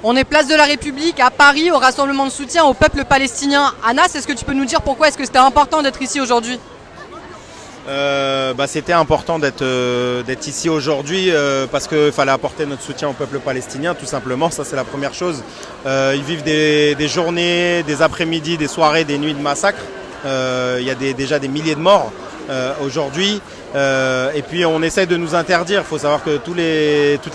On est place de la République à Paris au rassemblement de soutien au peuple palestinien. Anas, est-ce que tu peux nous dire pourquoi est-ce que c'était important d'être ici aujourd'hui? C'était important d'être ici aujourd'hui parce qu'il fallait apporter notre soutien au peuple palestinien, tout simplement. Ça, c'est la première chose. Ils vivent des journées, des après-midi, des soirées, des nuits de massacre. Il y a déjà des milliers de morts aujourd'hui. Et puis on essaie de nous interdire. Il faut savoir que toutes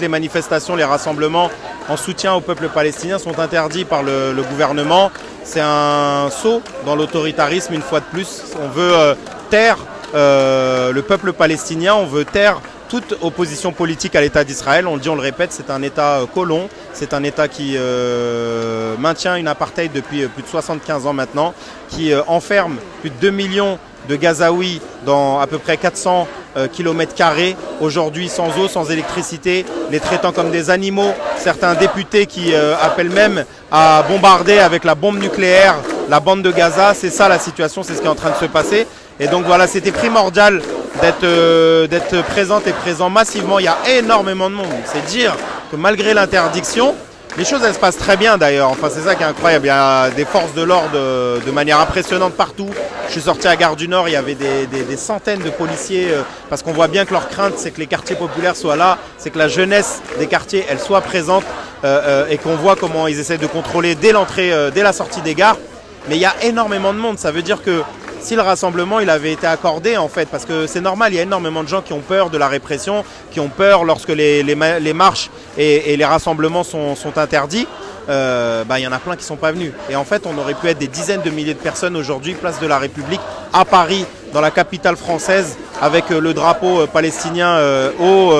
les manifestations, les rassemblements en soutien au peuple palestinien sont interdits par le gouvernement. C'est un saut dans l'autoritarisme une fois de plus. On veut taire le peuple palestinien, on veut taire toute opposition politique à l'État d'Israël. On le dit, on le répète, c'est un État colon, c'est un État qui maintient une apartheid depuis plus de 75 ans maintenant, qui enferme plus de 2 millions de Gazaouis dans à peu près 400 km², aujourd'hui sans eau, sans électricité, les traitant comme des animaux. Certains députés qui appellent même à bombarder avec la bombe nucléaire la bande de Gaza. C'est ça la situation, c'est ce qui est en train de se passer. Et donc voilà, c'était primordial d'être présente et présent massivement. Il y a énormément de monde. C'est dire que malgré l'interdiction, les choses elles se passent très bien d'ailleurs. Enfin c'est ça qui est incroyable. Il y a des forces de l'ordre de manière impressionnante partout. Je suis sorti à Gare du Nord, il y avait des centaines de policiers parce qu'on voit bien que leur crainte c'est que les quartiers populaires soient là, c'est que la jeunesse des quartiers elle soit présente et qu'on voit comment ils essaient de contrôler dès l'entrée, dès la sortie des gares. Mais il y a énormément de monde. Ça veut dire que si le rassemblement il avait été accordé en fait, parce que c'est normal, il y a énormément de gens qui ont peur de la répression, qui ont peur lorsque les marches et les rassemblements sont interdits, il y en a plein qui ne sont pas venus. Et en fait on aurait pu être des dizaines de milliers de personnes aujourd'hui, place de la République, à Paris, dans la capitale française, avec le drapeau palestinien haut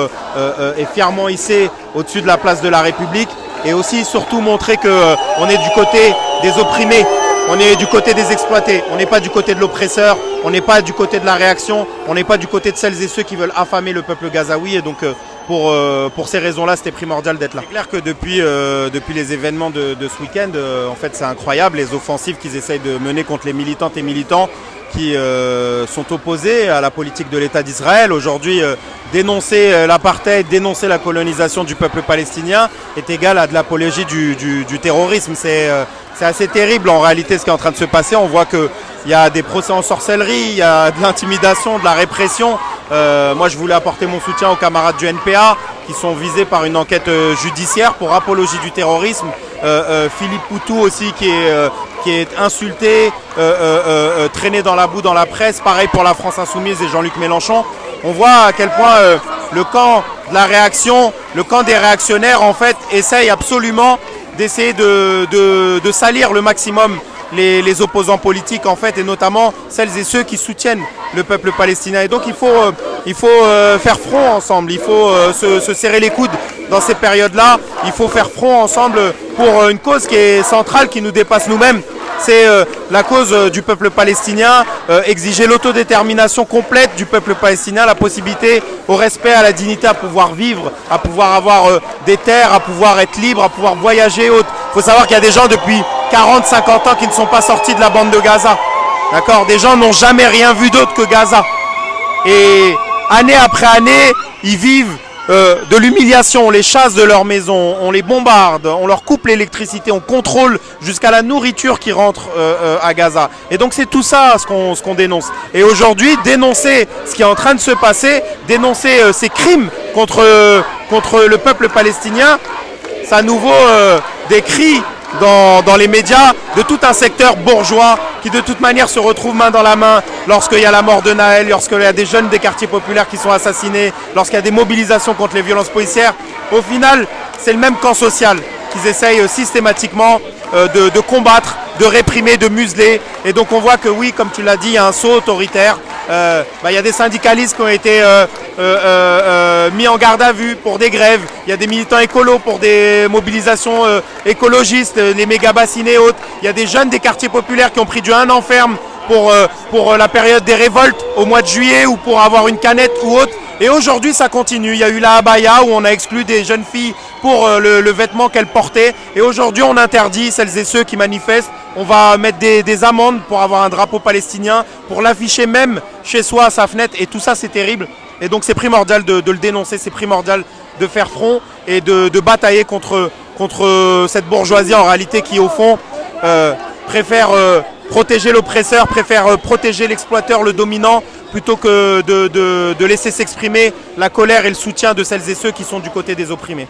et fièrement hissé au-dessus de la place de la République, et aussi surtout montrer qu'on est du côté des opprimés. On est du côté des exploités, on n'est pas du côté de l'oppresseur, on n'est pas du côté de la réaction, on n'est pas du côté de celles et ceux qui veulent affamer le peuple gazaoui. Et donc pour ces raisons-là, c'était primordial d'être là. C'est clair que depuis les événements de ce week-end, en fait c'est incroyable les offensives qu'ils essayent de mener contre les militantes et militants qui sont opposés à la politique de l'État d'Israël. Aujourd'hui, dénoncer l'apartheid, dénoncer la colonisation du peuple palestinien est égal à de l'apologie du terrorisme. C'est assez terrible en réalité ce qui est en train de se passer. On voit qu'il y a des procès en sorcellerie, il y a de l'intimidation, de la répression. Moi je voulais apporter mon soutien aux camarades du NPA qui sont visés par une enquête judiciaire pour apologie du terrorisme. Philippe Poutou aussi qui est insulté, traîné dans la boue dans la presse. Pareil pour la France Insoumise et Jean-Luc Mélenchon. On voit à quel point le camp de la réaction, le camp des réactionnaires en fait essaye absolument d'essayer de salir le maximum les opposants politiques en fait, et notamment celles et ceux qui soutiennent le peuple palestinien. Et donc il faut faire front ensemble, il faut se serrer les coudes dans ces périodes-là, il faut faire front ensemble pour une cause qui est centrale, qui nous dépasse nous-mêmes. C'est la cause du peuple palestinien, exiger l'autodétermination complète du peuple palestinien, la possibilité au respect, à la dignité, à pouvoir vivre, à pouvoir avoir des terres, à pouvoir être libre, à pouvoir voyager. Il faut savoir qu'il y a des gens depuis 40-50 ans qui ne sont pas sortis de la bande de Gaza. D'accord ? Des gens n'ont jamais rien vu d'autre que Gaza. Et année après année, ils vivent de l'humiliation, on les chasse de leur maison, on les bombarde, on leur coupe l'électricité, on contrôle jusqu'à la nourriture qui rentre à Gaza. Et donc c'est tout ça ce qu'on dénonce. Et aujourd'hui, dénoncer ce qui est en train de se passer, dénoncer ces crimes contre le peuple palestinien, ça nous vaut des cris dans les médias de tout un secteur bourgeois qui de toute manière se retrouve main dans la main lorsqu'il y a la mort de Naël, lorsqu'il y a des jeunes des quartiers populaires qui sont assassinés, lorsqu'il y a des mobilisations contre les violences policières. Au final, c'est le même camp social qu'ils essayent systématiquement de combattre, de réprimer, de museler. Et donc on voit que oui, comme tu l'as dit, il y a un saut autoritaire. Il y a des syndicalistes qui ont été mis en garde à vue pour des grèves. Il y a des militants écolos pour des mobilisations écologistes, les méga-bassines et autres. Il y a des jeunes des quartiers populaires qui ont pris du 1 an ferme pour la période des révoltes au mois de juillet ou pour avoir une canette ou autre. Et aujourd'hui ça continue. Il y a eu la abaya où on a exclu des jeunes filles pour le vêtement qu'elles portaient. Et aujourd'hui on interdit celles et ceux qui manifestent. On va mettre des amendes pour avoir un drapeau palestinien, pour l'afficher même chez soi à sa fenêtre. Et tout ça c'est terrible. Et donc c'est primordial de le dénoncer, c'est primordial de faire front et de batailler contre contre cette bourgeoisie en réalité qui au fond préfère protéger l'oppresseur, préfère protéger l'exploiteur, le dominant, plutôt que de laisser s'exprimer la colère et le soutien de celles et ceux qui sont du côté des opprimés.